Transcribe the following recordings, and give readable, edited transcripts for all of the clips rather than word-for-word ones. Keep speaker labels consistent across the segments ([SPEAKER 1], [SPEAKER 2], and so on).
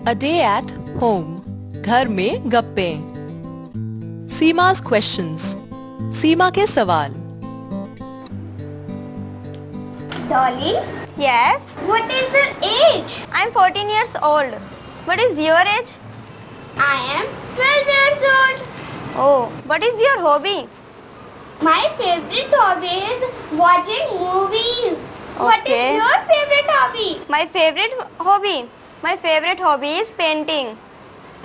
[SPEAKER 1] A day at home. घर में गप्पे. Seema's questions. सीमा के सवाल.
[SPEAKER 2] Dolly?
[SPEAKER 3] Yes?
[SPEAKER 2] What is your age?
[SPEAKER 3] I'm 14 years old. What is your age?
[SPEAKER 2] I am 12 years old.
[SPEAKER 3] Oh, what is your hobby?
[SPEAKER 2] My favorite hobby is watching movies. What is
[SPEAKER 3] Okay.
[SPEAKER 2] your favorite hobby?
[SPEAKER 3] My favorite hobby is painting.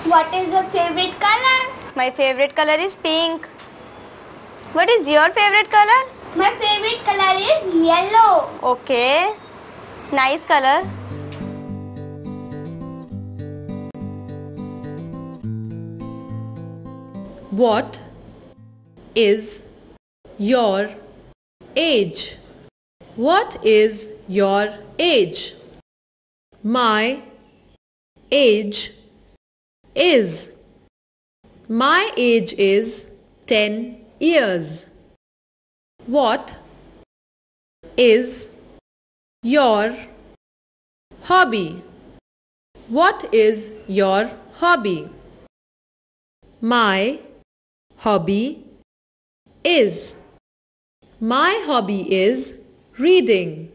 [SPEAKER 2] What is your favorite color?
[SPEAKER 3] My favorite color is pink. What is your favorite color?
[SPEAKER 2] My favorite color is yellow.
[SPEAKER 3] Okay. Nice color.
[SPEAKER 1] What is your age? What is your age? My age is. My age is 10 years. What is your hobby? What is your hobby? My hobby is. My hobby is reading.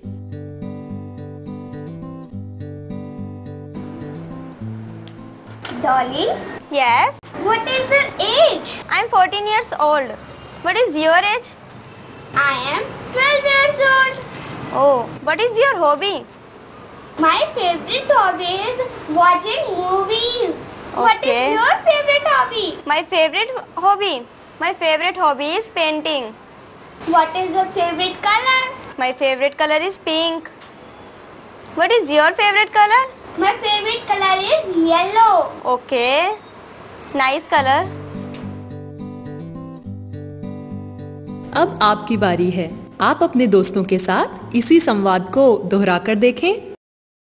[SPEAKER 2] Dolly?
[SPEAKER 3] Yes?
[SPEAKER 2] What is your age?
[SPEAKER 3] I'm 14 years old. What is your age?
[SPEAKER 2] I am 12 years old.
[SPEAKER 3] Oh, what is your hobby?
[SPEAKER 2] My favorite hobby is watching movies. What is
[SPEAKER 3] Okay.
[SPEAKER 2] your favorite hobby?
[SPEAKER 3] My favorite hobby is painting.
[SPEAKER 2] What is your favorite color?
[SPEAKER 3] My favorite color is pink. What is your favorite color?
[SPEAKER 2] My favorite color is yellow.
[SPEAKER 3] Okay. Nice color.
[SPEAKER 1] अब आपकी बारी है. आप अपने दोस्तों के साथ इसी संवाद को दोहराकर देखें.